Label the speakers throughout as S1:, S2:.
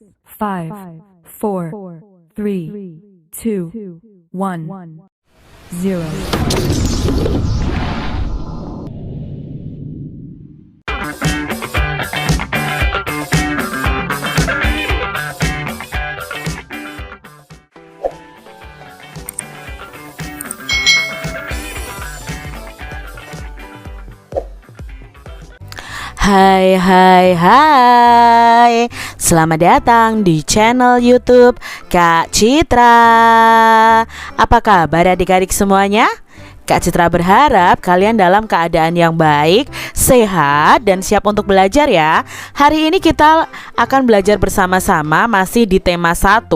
S1: 5, 4, 3, 2, 1, 0.
S2: Hai hai hai, selamat datang di channel YouTube Kak Citra. Apa kabar adik-adik semuanya? Kak Citra berharap kalian dalam keadaan yang baik, sehat, dan siap untuk belajar ya. Hari ini kita akan belajar bersama-sama masih di tema 1,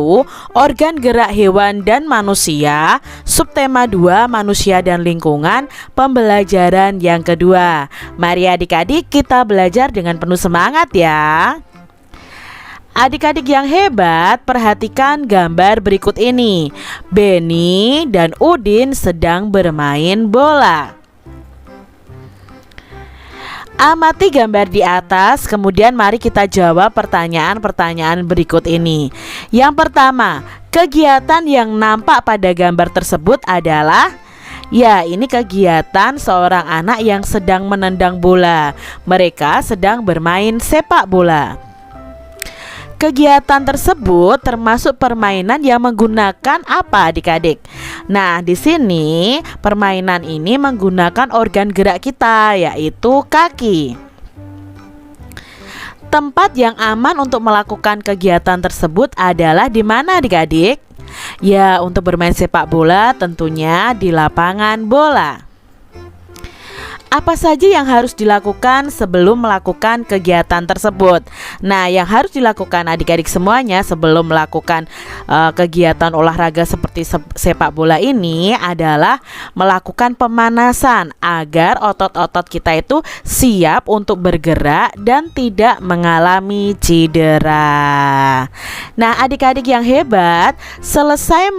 S2: organ gerak hewan dan manusia. Subtema 2, manusia dan lingkungan, pembelajaran yang kedua. Mari adik-adik kita belajar dengan penuh semangat ya. Adik-adik yang hebat, perhatikan gambar berikut ini. Benny dan Udin sedang bermain bola. Amati gambar di atas, kemudian mari kita jawab pertanyaan-pertanyaan berikut ini. Yang pertama, kegiatan yang nampak pada gambar tersebut adalah... Ya, ini kegiatan seorang anak yang sedang menendang bola. Mereka sedang bermain sepak bola. Kegiatan tersebut termasuk permainan yang menggunakan apa adik-adik? Nah, di sini permainan ini menggunakan organ gerak kita, yaitu kaki. Tempat yang aman untuk melakukan kegiatan tersebut adalah di mana adik-adik? Ya, untuk bermain sepak bola tentunya di lapangan bola. Apa saja yang harus dilakukan sebelum melakukan kegiatan tersebut? Nah, yang harus dilakukan adik-adik semuanya sebelum melakukan kegiatan olahraga seperti sepak bola ini adalah melakukan pemanasan agar otot-otot kita itu siap untuk bergerak dan tidak mengalami cedera. Nah, adik-adik yang hebat, selesai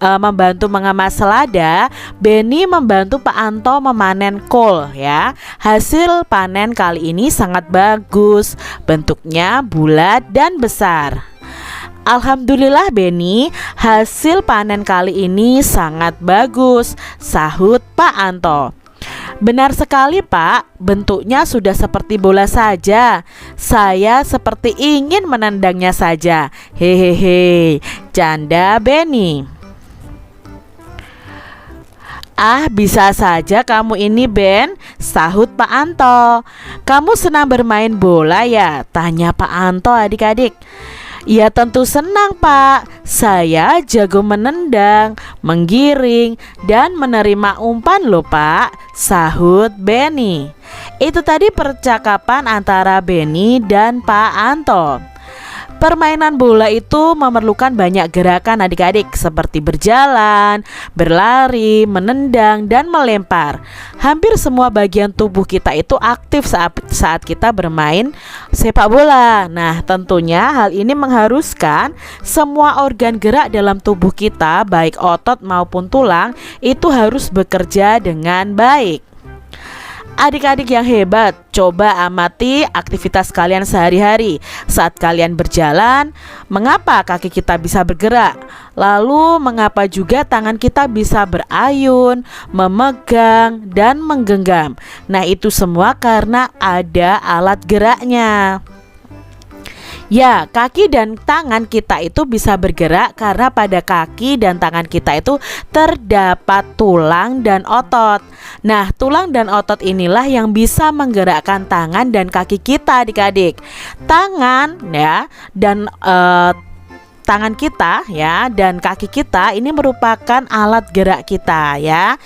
S2: membantu mengemas selada, Benny membantu Pak Anto memanen kol ya. Hasil panen kali ini sangat bagus, bentuknya bulat dan besar. Alhamdulillah Benny, hasil panen kali ini sangat bagus, sahut Pak Anto. Benar sekali Pak, bentuknya sudah seperti bola saja. Saya seperti ingin menendangnya saja. Hehehe, canda Benny. Ah, bisa saja kamu ini Ben, sahut Pak Anto. Kamu senang bermain bola ya? Tanya Pak Anto adik-adik. Ya tentu senang Pak. Saya jago menendang, menggiring, dan menerima umpan loh Pak, sahut Benny. Itu tadi percakapan antara Benny dan Pak Anto. Permainan bola itu memerlukan banyak gerakan adik-adik, seperti berjalan, berlari, menendang, dan melempar. Hampir semua bagian tubuh kita itu aktif saat kita bermain sepak bola. Nah, tentunya hal ini mengharuskan semua organ gerak dalam tubuh kita, baik otot maupun tulang, itu harus bekerja dengan baik. Adik-adik yang hebat, coba amati aktivitas kalian sehari-hari. Saat kalian berjalan, mengapa kaki kita bisa bergerak? Lalu mengapa juga tangan kita bisa berayun, memegang, dan menggenggam? Nah, itu semua karena ada alat geraknya. Ya, kaki dan tangan kita itu bisa bergerak karena pada kaki dan tangan kita itu terdapat tulang dan otot. Nah, tulang dan otot inilah yang bisa menggerakkan tangan dan kaki kita adik-adik. Tangan ya dan tangan kita ya dan kaki kita ini merupakan alat gerak kita ya.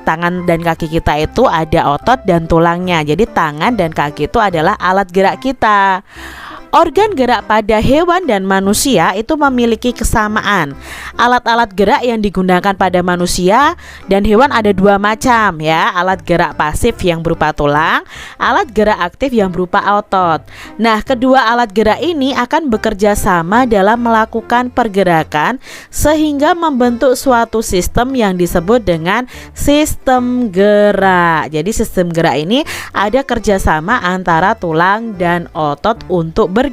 S2: Tangan dan kaki kita itu ada otot dan tulangnya. Jadi tangan dan kaki itu adalah alat gerak kita. Organ gerak pada hewan dan manusia itu memiliki kesamaan. Alat-alat gerak yang digunakan pada manusia dan hewan ada dua macam ya. Alat gerak pasif yang berupa tulang, alat gerak aktif yang berupa otot. Nah, kedua alat gerak ini akan bekerja sama dalam melakukan pergerakan sehingga membentuk suatu sistem yang disebut dengan sistem gerak. Jadi sistem gerak ini ada kerjasama antara tulang dan otot untuk bergerak.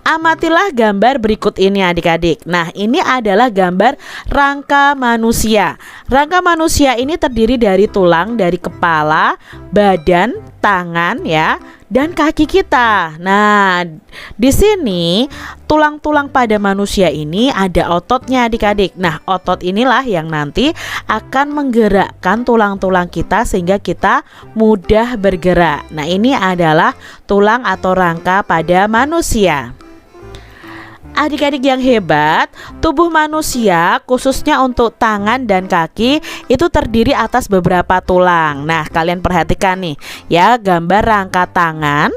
S2: Amatilah gambar berikut ini adik-adik. Nah, ini adalah gambar rangka manusia. Rangka manusia ini terdiri dari tulang, dari kepala, badan, tangan ya, dan kaki kita. Nah, di sini tulang-tulang pada manusia ini ada ototnya adik-adik. Nah, otot inilah yang nanti akan menggerakkan tulang-tulang kita sehingga kita mudah bergerak. Nah, ini adalah tulang atau rangka pada manusia. Adik-adik yang hebat, tubuh manusia khususnya untuk tangan dan kaki itu terdiri atas beberapa tulang. Nah, kalian perhatikan nih ya, gambar rangka tangan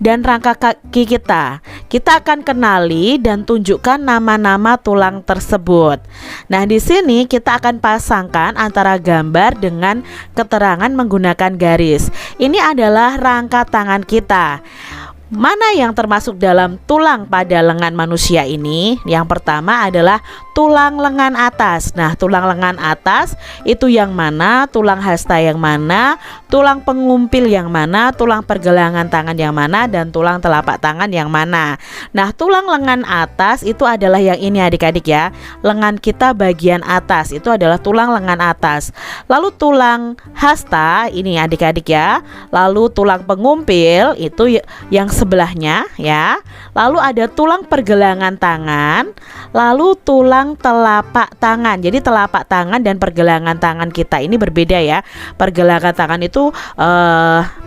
S2: dan rangka kaki kita. Kita akan kenali dan tunjukkan nama-nama tulang tersebut. Nah, di sini kita akan pasangkan antara gambar dengan keterangan menggunakan garis. Ini adalah rangka tangan kita. Mana yang termasuk dalam tulang pada lengan manusia ini? Yang pertama adalah tulang lengan atas. Nah, tulang lengan atas itu yang mana? Tulang hasta yang mana? Tulang pengumpil yang mana? Tulang pergelangan tangan yang mana? Dan tulang telapak tangan yang mana? Nah, tulang lengan atas itu adalah yang ini adik-adik ya. Lengan kita bagian atas itu adalah tulang lengan atas. Lalu tulang hasta ini adik-adik ya. Lalu tulang pengumpil itu yang sebelahnya ya. Lalu ada tulang pergelangan tangan, lalu tulang telapak tangan. Jadi telapak tangan dan pergelangan tangan kita ini berbeda ya. Pergelangan tangan itu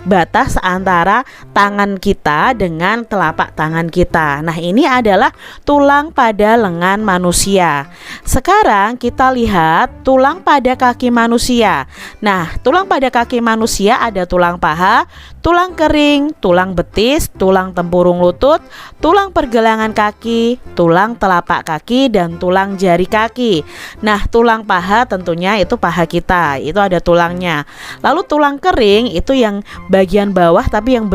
S2: batas antara tangan kita dengan telapak tangan kita. Nah, ini adalah tulang pada lengan manusia. Sekarang kita lihat tulang pada kaki manusia. Nah, tulang pada kaki manusia ada tulang paha, tulang kering, tulang betis, tulang tempurung lutut, tulang pergelangan kaki, tulang telapak kaki, dan tulang jari kaki. Nah, tulang paha tentunya itu paha kita, itu ada tulangnya. Lalu tulang kering itu yang bagian bawah tapi yang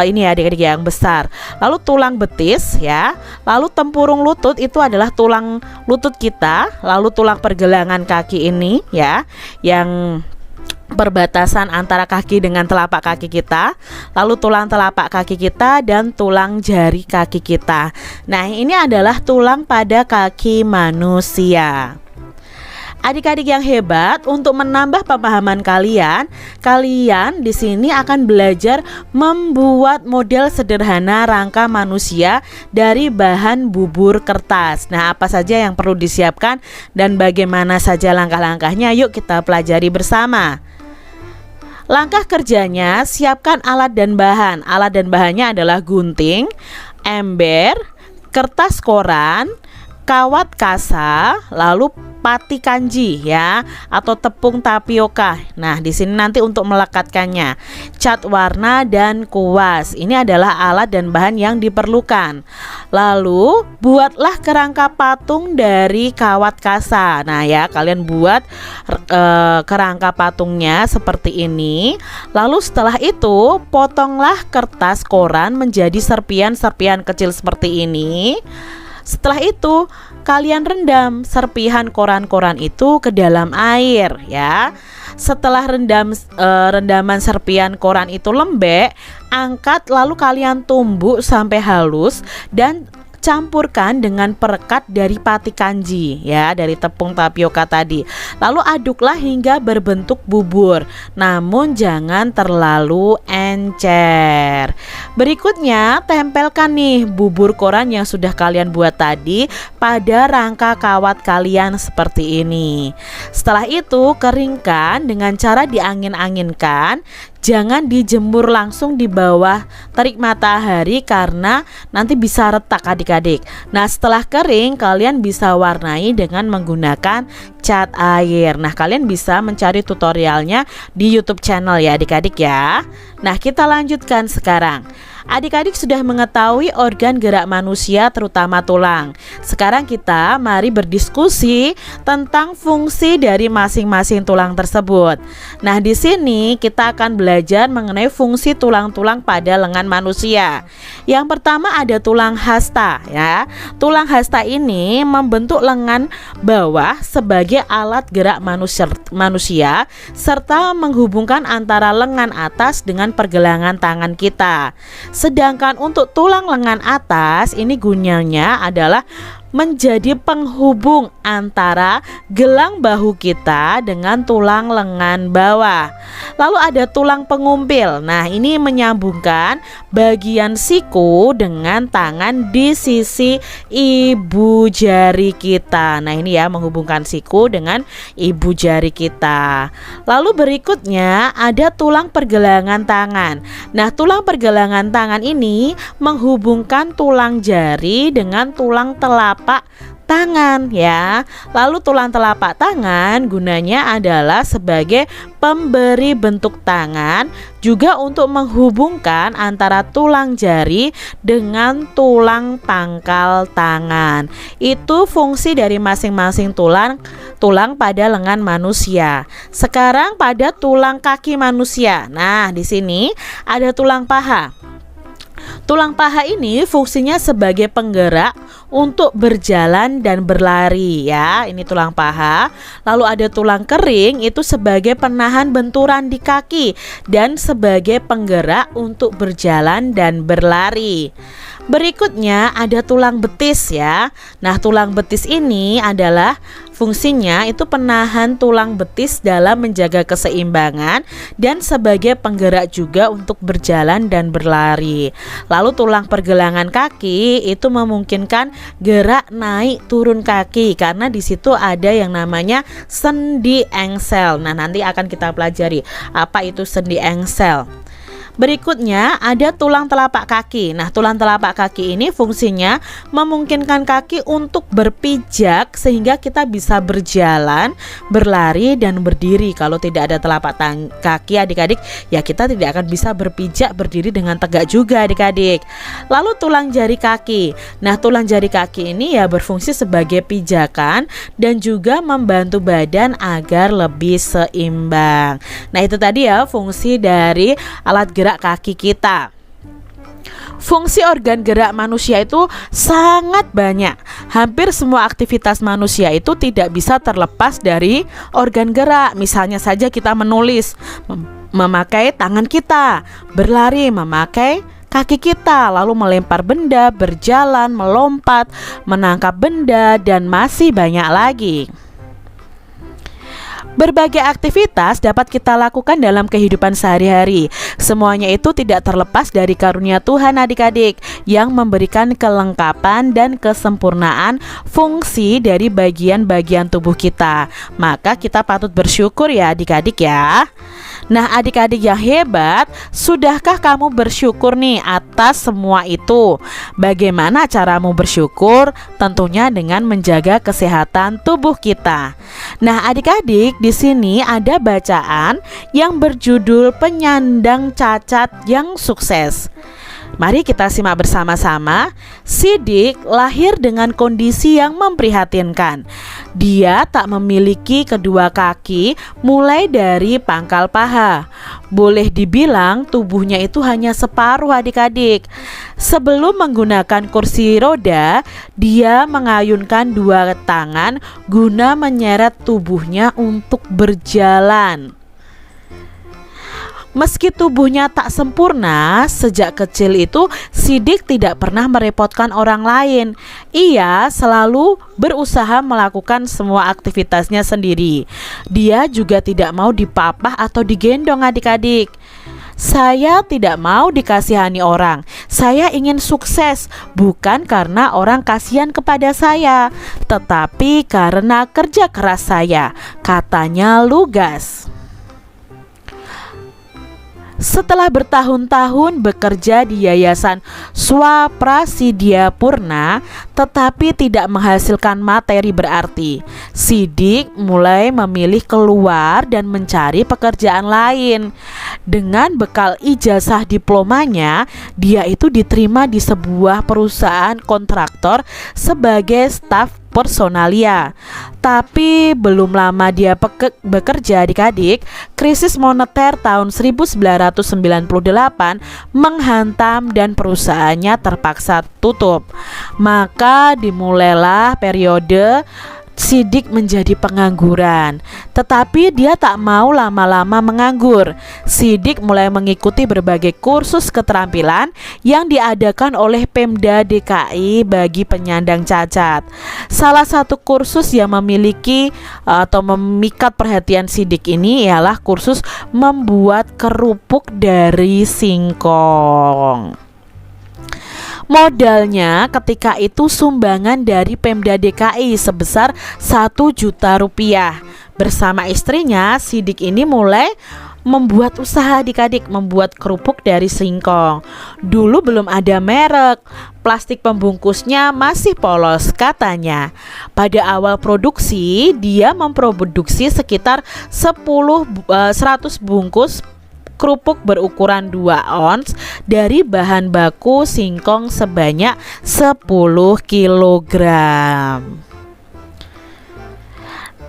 S2: ini adik-adik yang besar. Lalu tulang betis ya. Lalu tempurung lutut itu adalah tulang lutut kita. Lalu tulang pergelangan kaki ini ya, yang perbatasan antara kaki dengan telapak kaki kita, lalu tulang telapak kaki kita dan tulang jari kaki kita. Nah, ini adalah tulang pada kaki manusia. Adik-adik yang hebat, untuk menambah pemahaman kalian di sini akan belajar membuat model sederhana rangka manusia dari bahan bubur kertas. Nah, apa saja yang perlu disiapkan dan bagaimana saja langkah-langkahnya? Yuk kita pelajari bersama. Langkah kerjanya, siapkan alat dan bahan. Alat dan bahannya adalah gunting, ember, kertas koran, kawat kasa, lalu pati kanji ya, atau tepung tapioka. Nah, di sini nanti untuk melekatkannya, cat warna dan kuas. Ini adalah alat dan bahan yang diperlukan. Lalu buatlah kerangka patung dari kawat kasa. Nah ya, kalian buat kerangka patungnya seperti ini. Lalu setelah itu potonglah kertas koran menjadi serpian-serpian kecil seperti ini. Setelah itu kalian rendam serpihan koran-koran itu ke dalam air ya. Setelah rendaman serpihan koran itu lembek, angkat lalu kalian tumbuk sampai halus dan campurkan dengan perekat dari pati kanji ya, dari tepung tapioka tadi. Lalu aduklah hingga berbentuk bubur, namun jangan terlalu encer. Berikutnya, tempelkan nih bubur koran yang sudah kalian buat tadi pada rangka kawat kalian seperti ini. Setelah itu, keringkan dengan cara diangin-anginkan. Jangan dijemur langsung di bawah terik matahari karena nanti bisa retak adik-adik. Nah, setelah kering kalian bisa warnai dengan menggunakan cat air. Nah, kalian bisa mencari tutorialnya di YouTube channel ya adik-adik ya. Nah, kita lanjutkan sekarang. Adik-adik sudah mengetahui organ gerak manusia terutama tulang. Sekarang kita mari berdiskusi tentang fungsi dari masing-masing tulang tersebut. Nah, di sini kita akan belajar mengenai fungsi tulang-tulang pada lengan manusia. Yang pertama ada tulang hasta ya. Tulang hasta ini membentuk lengan bawah sebagai alat gerak manusia serta menghubungkan antara lengan atas dengan pergelangan tangan kita. Sedangkan untuk tulang lengan atas ini gunanya adalah menjadi penghubung antara gelang bahu kita dengan tulang lengan bawah. Lalu ada tulang pengumpil. Nah, ini menyambungkan bagian siku dengan tangan di sisi ibu jari kita. Nah, ini ya, menghubungkan siku dengan ibu jari kita. Lalu berikutnya ada tulang pergelangan tangan. Nah, tulang pergelangan tangan ini menghubungkan tulang jari dengan tulang telapak tangan ya. Lalu tulang telapak tangan gunanya adalah sebagai pemberi bentuk tangan, juga untuk menghubungkan antara tulang jari dengan tulang pangkal tangan. Itu fungsi dari masing-masing tulang pada lengan manusia. Sekarang pada tulang kaki manusia. Nah, di sini ada tulang paha. Tulang paha ini fungsinya sebagai penggerak untuk berjalan dan berlari ya. Ini tulang paha. Lalu ada tulang kering, itu sebagai penahan benturan di kaki dan sebagai penggerak untuk berjalan dan berlari. Berikutnya ada tulang betis ya. Nah, tulang betis ini adalah fungsinya itu penahan tulang betis dalam menjaga keseimbangan dan sebagai penggerak juga untuk berjalan dan berlari. Lalu tulang pergelangan kaki itu memungkinkan gerak naik turun kaki karena di situ ada yang namanya sendi engsel. Nah, nanti akan kita pelajari apa itu sendi engsel. Berikutnya ada tulang telapak kaki. Nah, tulang telapak kaki ini fungsinya memungkinkan kaki untuk berpijak sehingga kita bisa berjalan, berlari, dan berdiri. Kalau tidak ada telapak kaki adik-adik, ya kita tidak akan bisa berpijak, berdiri dengan tegak juga adik-adik. Lalu tulang jari kaki. Nah, tulang jari kaki ini ya berfungsi sebagai pijakan dan juga membantu badan agar lebih seimbang. Nah, itu tadi ya fungsi dari alat gerak kaki kita. Fungsi organ gerak manusia itu sangat banyak. Hampir semua aktivitas manusia itu tidak bisa terlepas dari organ gerak. Misalnya saja kita menulis, memakai tangan kita, berlari, memakai kaki kita, lalu melempar benda, berjalan, melompat, menangkap benda, dan masih banyak lagi. Berbagai aktivitas dapat kita lakukan dalam kehidupan sehari-hari. Semuanya itu tidak terlepas dari karunia Tuhan adik-adik yang memberikan kelengkapan dan kesempurnaan fungsi dari bagian-bagian tubuh kita. Maka kita patut bersyukur ya adik-adik ya. Nah, adik-adik yang hebat, sudahkah kamu bersyukur nih atas semua itu? Bagaimana caramu bersyukur? Tentunya dengan menjaga kesehatan tubuh kita. Nah, adik-adik, di sini ada bacaan yang berjudul Penyandang Cacat yang Sukses. Mari kita simak bersama-sama. Sidik lahir dengan kondisi yang memprihatinkan. Dia tak memiliki kedua kaki mulai dari pangkal paha. Boleh dibilang tubuhnya itu hanya separuh adik-adik. Sebelum menggunakan kursi roda, dia mengayunkan dua tangan guna menyeret tubuhnya untuk berjalan. Meski tubuhnya tak sempurna, sejak kecil itu Sidik tidak pernah merepotkan orang lain. Ia selalu berusaha melakukan semua aktivitasnya sendiri. Dia juga tidak mau dipapah atau digendong adik-adik. Saya tidak mau dikasihani orang. Saya ingin sukses, bukan karena orang kasihan kepada saya, tetapi karena kerja keras saya, katanya lugas. Setelah bertahun-tahun bekerja di Yayasan Swaprasidya Purna tetapi tidak menghasilkan materi berarti, Sidik mulai memilih keluar dan mencari pekerjaan lain. Dengan bekal ijazah diplomanya, dia itu diterima di sebuah perusahaan kontraktor sebagai staf personalia. Tapi belum lama dia bekerja adik-adik, krisis moneter tahun 1998 menghantam dan perusahaannya terpaksa tutup. Maka dimulailah periode Sidik menjadi pengangguran, tetapi dia tak mau lama-lama menganggur. Sidik mulai mengikuti berbagai kursus keterampilan yang diadakan oleh Pemda DKI bagi penyandang cacat. Salah satu kursus yang memiliki atau memikat perhatian Sidik ini ialah kursus membuat kerupuk dari singkong. Modalnya ketika itu sumbangan dari Pemda DKI sebesar 1 juta rupiah. Bersama istrinya, Sidik ini mulai membuat usaha adik-adik, membuat kerupuk dari singkong. Dulu belum ada merek, plastik pembungkusnya masih polos katanya. Pada awal produksi, dia memproduksi sekitar 100 bungkus kerupuk berukuran 2 ons dari bahan baku singkong sebanyak 10 kilogram.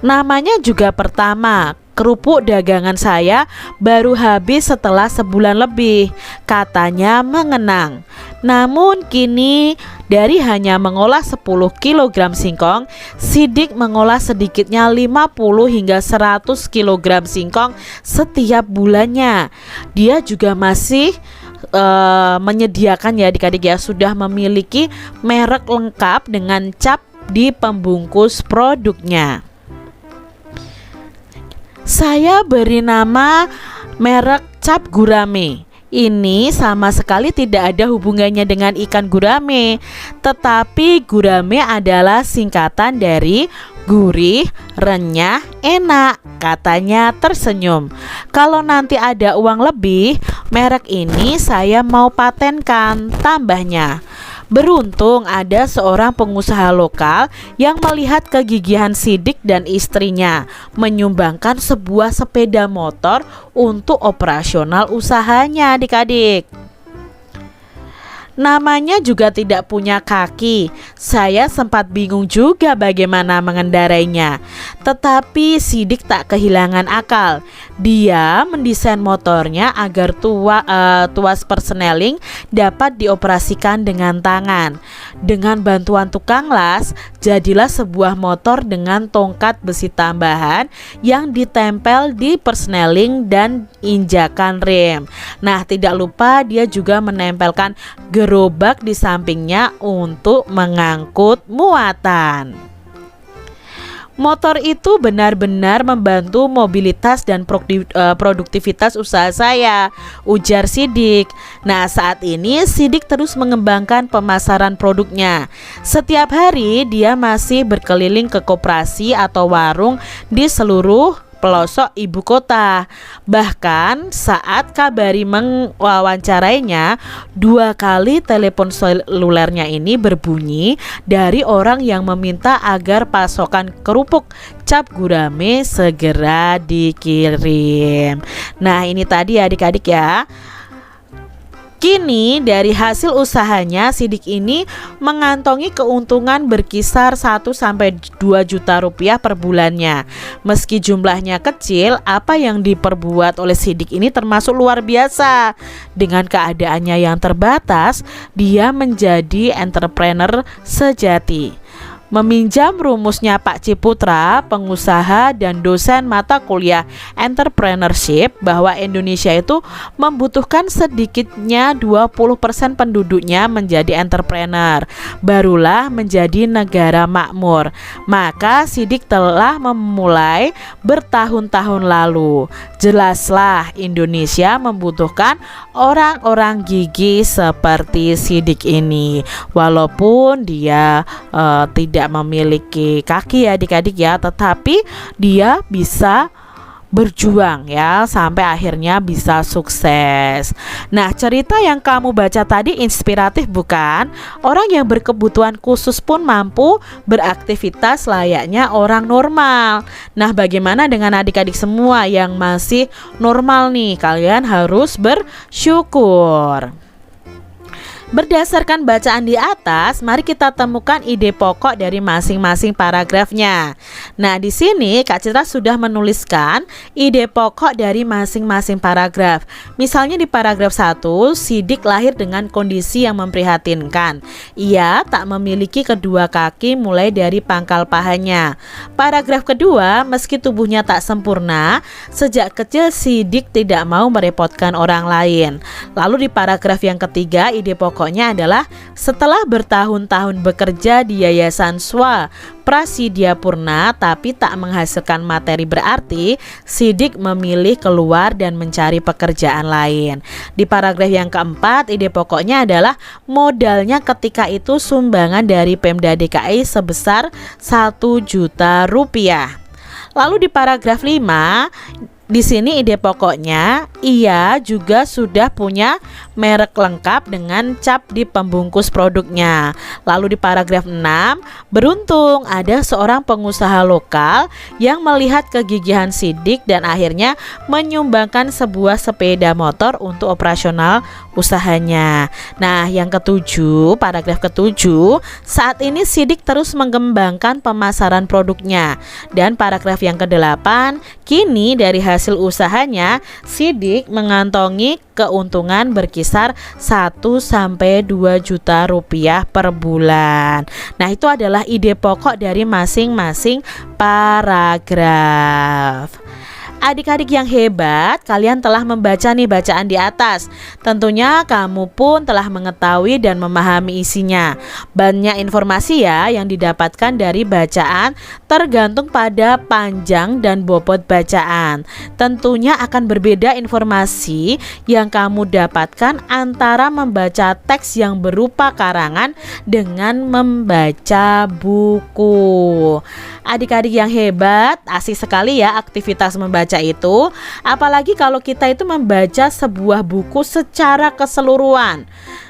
S2: Namanya juga pertama, kerupuk dagangan saya baru habis setelah sebulan lebih, katanya mengenang. Namun kini dari hanya mengolah 10 kg singkong, Sidik mengolah sedikitnya 50 hingga 100 kg singkong setiap bulannya. Dia juga masih menyediakan ya adik-adik ya, sudah memiliki merek lengkap dengan cap di pembungkus produknya. Saya beri nama merek cap gurame. Ini sama sekali tidak ada hubungannya dengan ikan gurame, tetapi gurame adalah singkatan dari gurih, renyah, enak, katanya tersenyum. Kalau nanti ada uang lebih, merek ini saya mau patenkan, tambahnya. Beruntung ada seorang pengusaha lokal yang melihat kegigihan Sidik dan istrinya menyumbangkan sebuah sepeda motor untuk operasional usahanya adik-adik. Namanya juga tidak punya kaki. Saya sempat bingung juga bagaimana mengendarainya. Tetapi Sidik tak kehilangan akal. Dia mendesain motornya agar tuas persneling dapat dioperasikan dengan tangan. Dengan bantuan tukang las, jadilah sebuah motor dengan tongkat besi tambahan yang ditempel di persneling dan injakan rem. Nah, tidak lupa dia juga menempelkan gerobak di sampingnya untuk mengangkut muatan. Motor itu benar-benar membantu mobilitas dan produktivitas usaha saya, ujar Sidik. Nah, saat ini Sidik terus mengembangkan pemasaran produknya. Setiap hari dia masih berkeliling ke koperasi atau warung di seluruh pelosok ibu kota. Bahkan saat Kabari mewawancarainya, 2 kali telepon selulernya ini berbunyi dari orang yang meminta agar pasokan kerupuk cap gurame segera dikirim. Nah, ini tadi adik-adik ya. Kini dari hasil usahanya Sidik ini mengantongi keuntungan berkisar 1-2 juta rupiah per bulannya. Meski jumlahnya kecil, apa yang diperbuat oleh Sidik ini termasuk luar biasa. Dengan keadaannya yang terbatas, dia menjadi entrepreneur sejati. Meminjam rumusnya Pak Ciputra, pengusaha dan dosen mata kuliah entrepreneurship, bahwa Indonesia itu membutuhkan sedikitnya 20% penduduknya menjadi entrepreneur, barulah menjadi negara makmur. Maka Sidik telah memulai bertahun-tahun lalu. Jelaslah Indonesia membutuhkan orang-orang gigih seperti Sidik ini. Walaupun dia tidak memiliki kaki ya adik-adik ya, tetapi dia bisa berjuang ya sampai akhirnya bisa sukses. Nah, cerita yang kamu baca tadi inspiratif bukan? Orang yang berkebutuhan khusus pun mampu beraktivitas layaknya orang normal. Nah, bagaimana dengan adik-adik semua yang masih normal nih? Kalian harus bersyukur. Berdasarkan bacaan di atas, mari kita temukan ide pokok dari masing-masing paragrafnya. Nah, di sini Kak Citra sudah menuliskan ide pokok dari masing-masing paragraf. Misalnya di paragraf 1, Sidik lahir dengan kondisi yang memprihatinkan. Ia tak memiliki kedua kaki mulai dari pangkal pahanya. Paragraf kedua, meski tubuhnya tak sempurna, sejak kecil Sidik tidak mau merepotkan orang lain. Lalu di paragraf yang ketiga, ide pokoknya adalah setelah bertahun-tahun bekerja di Yayasan Swa Prasidya Purna tapi tak menghasilkan materi berarti, Sidik memilih keluar dan mencari pekerjaan lain. Di paragraf yang keempat, ide pokoknya adalah modalnya ketika itu sumbangan dari Pemda DKI sebesar 1 juta rupiah. Lalu di paragraf 5, di sini ide pokoknya ia juga sudah punya merek lengkap dengan cap di pembungkus produknya. Lalu di paragraf 6, beruntung ada seorang pengusaha lokal yang melihat kegigihan Sidik dan akhirnya menyumbangkan sebuah sepeda motor untuk operasional usahanya. Nah, yang ketujuh, paragraf ketujuh, saat ini Sidik terus mengembangkan pemasaran produknya. Dan paragraf yang ke-8, kini dari hasil usahanya Sidik mengantongi keuntungan berkisar 1-2 juta rupiah per bulan. Nah, itu adalah ide pokok dari masing-masing paragraf. Adik-adik yang hebat, kalian telah membaca nih bacaan di atas. Tentunya kamu pun telah mengetahui dan memahami isinya. Banyak informasi ya yang didapatkan dari bacaan, tergantung pada panjang dan bobot bacaan. Tentunya akan berbeda informasi yang kamu dapatkan antara membaca teks yang berupa karangan dengan membaca buku. Adik-adik yang hebat, asik sekali ya aktivitas membaca itu, apalagi kalau kita itu membaca sebuah buku secara keseluruhan.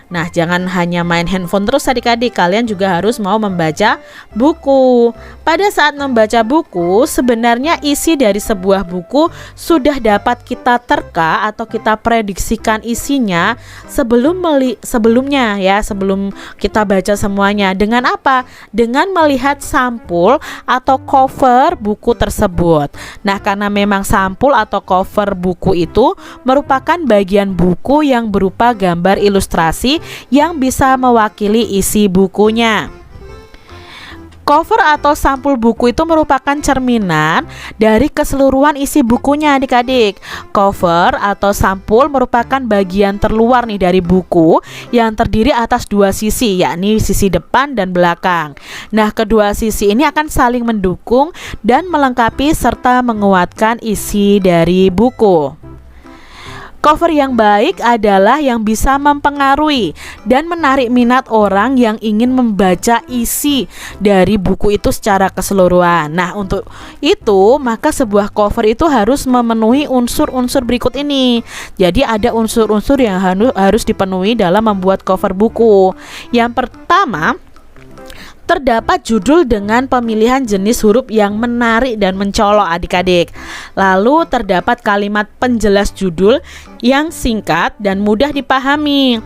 S2: Nah, jangan hanya main handphone terus adik-adik, kalian juga harus mau membaca buku. Pada saat membaca buku, sebenarnya isi dari sebuah buku sudah dapat kita terka atau kita prediksikan isinya sebelumnya ya, sebelum kita baca semuanya. Dengan apa? Dengan melihat sampul atau cover buku tersebut. Nah, karena memang sampul atau cover buku itu merupakan bagian buku yang berupa gambar ilustrasi yang bisa mewakili isi bukunya. Cover atau sampul buku itu merupakan cerminan dari keseluruhan isi bukunya adik-adik. Cover atau sampul merupakan bagian terluar nih dari buku yang terdiri atas dua sisi, yakni sisi depan dan belakang. Nah, kedua sisi ini akan saling mendukung dan melengkapi serta menguatkan isi dari buku. Cover yang baik adalah yang bisa mempengaruhi dan menarik minat orang yang ingin membaca isi dari buku itu secara keseluruhan. Nah, untuk itu maka sebuah cover itu harus memenuhi unsur-unsur berikut ini. Jadi ada unsur-unsur yang harus dipenuhi dalam membuat cover buku. Yang pertama, terdapat judul dengan pemilihan jenis huruf yang menarik dan mencolok adik-adik. Lalu terdapat kalimat penjelas judul yang singkat dan mudah dipahami.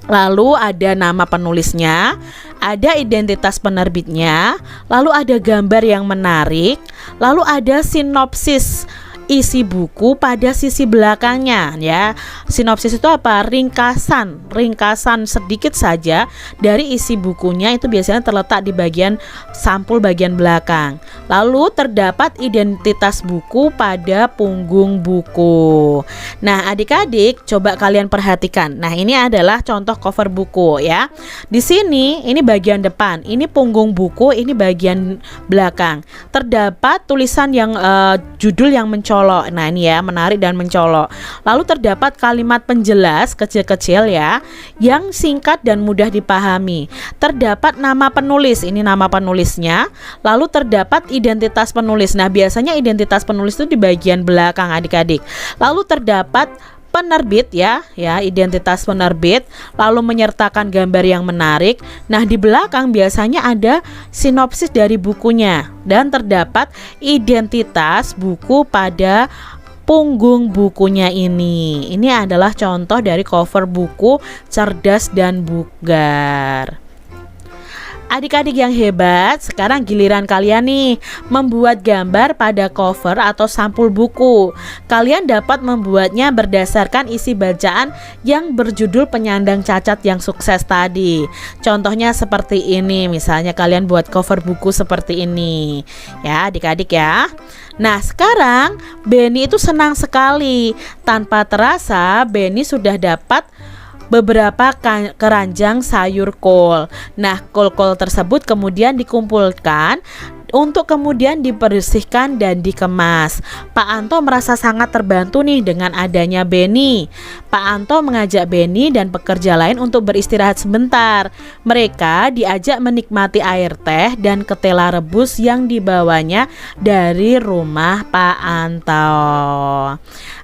S2: Lalu ada nama penulisnya, ada identitas penerbitnya, lalu ada gambar yang menarik, lalu ada sinopsis isi buku pada sisi belakangnya ya. Sinopsis itu apa? Ringkasan sedikit saja dari isi bukunya, itu biasanya terletak di bagian sampul bagian belakang. Lalu terdapat identitas buku pada punggung buku. Nah, adik-adik coba kalian perhatikan. Nah, ini adalah contoh cover buku ya. Di sini ini bagian depan, ini punggung buku, ini bagian belakang. Terdapat tulisan yang judul yang mencolok. Nah, ini ya, menarik dan mencolok. Lalu terdapat kalimat penjelas kecil-kecil ya, yang singkat dan mudah dipahami. Terdapat nama penulis, ini nama penulisnya. Lalu terdapat identitas penulis. Nah, biasanya identitas penulis itu di bagian belakang adik-adik. Lalu terdapat penerbit ya, identitas penerbit, lalu menyertakan gambar yang menarik. Nah, di belakang biasanya ada sinopsis dari bukunya dan terdapat identitas buku pada punggung bukunya ini. Ini adalah contoh dari cover buku Cerdas dan Bugar. Adik-adik yang hebat, sekarang giliran kalian nih membuat gambar pada cover atau sampul buku. Kalian dapat membuatnya berdasarkan isi bacaan yang berjudul penyandang cacat yang sukses tadi. Contohnya seperti ini, misalnya kalian buat cover buku seperti ini. Ya adik-adik ya. Nah sekarang Benny itu senang sekali. Tanpa terasa Benny sudah dapat beberapa keranjang sayur kol. Nah, kol-kol tersebut kemudian dikumpulkan untuk kemudian dibersihkan dan dikemas. Pak Anto merasa sangat terbantu nih dengan adanya Benny. Pak Anto mengajak Benny dan pekerja lain untuk beristirahat sebentar. Mereka diajak menikmati air teh dan ketela rebus yang dibawanya dari rumah Pak Anto.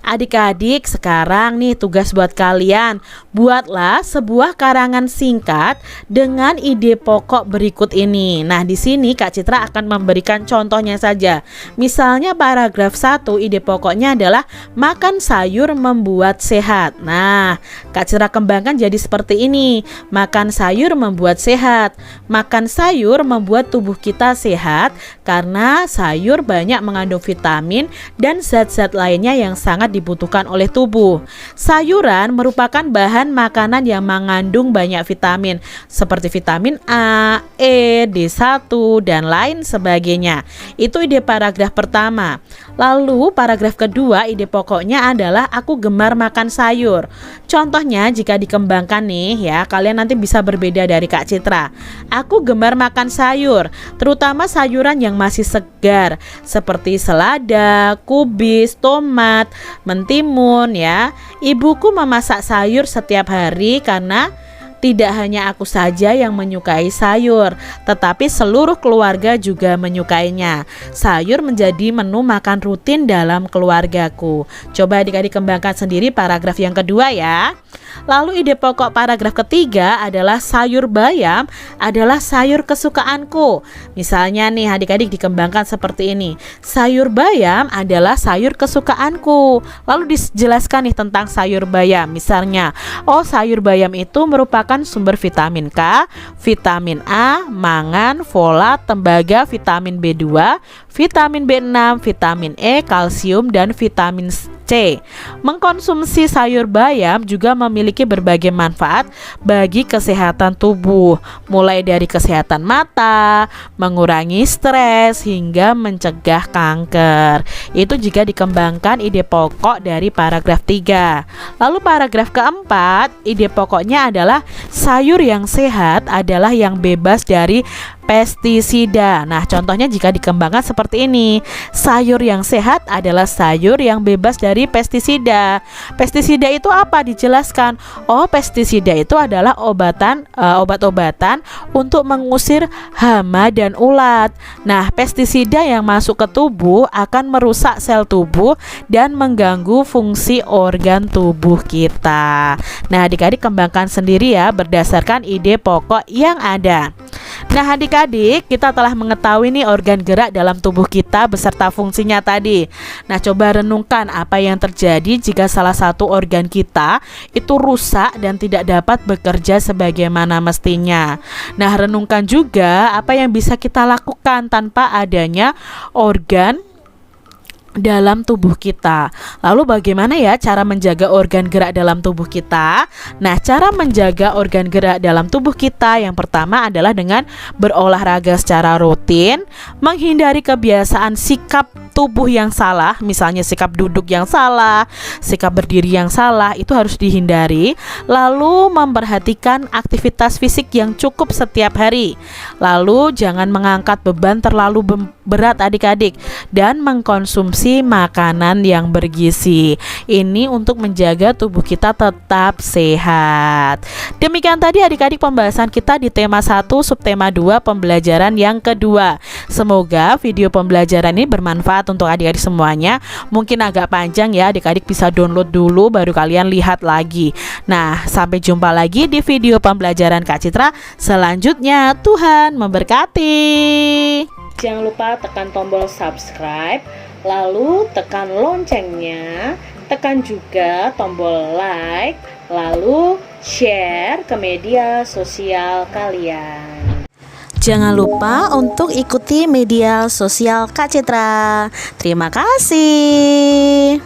S2: Adik-adik, sekarang nih tugas buat kalian. Buatlah sebuah karangan singkat dengan ide pokok berikut ini. Nah, di sini Kak Citra akan memberikan contohnya saja. Misalnya paragraf 1, ide pokoknya adalah makan sayur membuat sehat. Nah, Kak Citra kembangkan jadi seperti ini. Makan sayur membuat sehat. Makan sayur membuat tubuh kita sehat karena sayur banyak mengandung vitamin dan zat-zat lainnya yang sangat dibutuhkan oleh tubuh. Sayuran merupakan bahan makanan yang mengandung banyak vitamin seperti vitamin A, E, D1 dan lain sebagainya. Itu ide paragraf pertama. Lalu paragraf kedua, ide pokoknya adalah aku gemar makan sayur. Contohnya jika dikembangkan nih ya, kalian nanti bisa berbeda dari Kak Citra. Aku gemar makan sayur, terutama sayuran yang masih segar seperti selada, kubis, tomat, mentimun ya. Ibuku memasak sayur setiap hari karena tidak hanya aku saja yang menyukai sayur, tetapi seluruh keluarga juga menyukainya. Sayur menjadi menu makan rutin dalam keluargaku. Coba adik-adik kembangkan sendiri paragraf yang kedua ya. Lalu ide pokok paragraf ketiga adalah sayur bayam adalah sayur kesukaanku. Misalnya nih adik-adik dikembangkan seperti ini. Sayur bayam adalah sayur kesukaanku. Lalu dijelaskan nih tentang sayur bayam. Misalnya, oh sayur bayam itu merupakan sumber vitamin K, vitamin A, mangan, folat, tembaga, vitamin B2, vitamin B6, vitamin E, kalsium, dan vitamin C. Mengkonsumsi sayur bayam juga memiliki berbagai manfaat bagi kesehatan tubuh, mulai dari kesehatan mata, mengurangi stres, hingga mencegah kanker. Itu jika dikembangkan ide pokok dari paragraf 3. Lalu paragraf keempat, ide pokoknya adalah sayur yang sehat adalah yang bebas dari pestisida. Nah, contohnya jika dikembangkan seperti ini. Sayur yang sehat adalah sayur yang bebas dari pestisida. Pestisida itu apa? Dijelaskan. Oh, pestisida itu adalah obat-obatan untuk mengusir hama dan ulat. Nah, pestisida yang masuk ke tubuh akan merusak sel tubuh dan mengganggu fungsi organ tubuh kita. Nah, adik-adik kembangkan sendiri ya berdasarkan ide pokok yang ada. Nah adik-adik, kita telah mengetahui nih organ gerak dalam tubuh kita beserta fungsinya tadi. Nah coba renungkan apa yang terjadi jika salah satu organ kita itu rusak dan tidak dapat bekerja sebagaimana mestinya. Nah renungkan juga apa yang bisa kita lakukan tanpa adanya organ dalam tubuh kita. Lalu bagaimana ya cara menjaga organ gerak dalam tubuh kita? Nah, cara menjaga organ gerak dalam tubuh kita yang pertama adalah dengan berolahraga secara rutin, menghindari kebiasaan sikap tubuh yang salah, misalnya sikap duduk yang salah, sikap berdiri yang salah, itu harus dihindari. Lalu memperhatikan aktivitas fisik yang cukup setiap hari. Lalu jangan mengangkat beban terlalu berat adik-adik, dan mengkonsumsi makanan yang bergizi. Ini untuk menjaga tubuh kita tetap sehat. Demikian tadi adik-adik pembahasan kita di tema 1 subtema 2 pembelajaran yang kedua. Semoga video pembelajaran ini bermanfaat untuk adik-adik semuanya. Mungkin agak panjang ya, adik-adik bisa download dulu baru kalian lihat lagi. Nah, sampai jumpa lagi di video pembelajaran Kak Citra selanjutnya. Tuhan memberkati. Jangan lupa tekan tombol subscribe, lalu tekan loncengnya, tekan juga tombol like, lalu share ke media sosial kalian.
S3: Jangan lupa untuk ikuti media sosial Kak Citra. Terima kasih.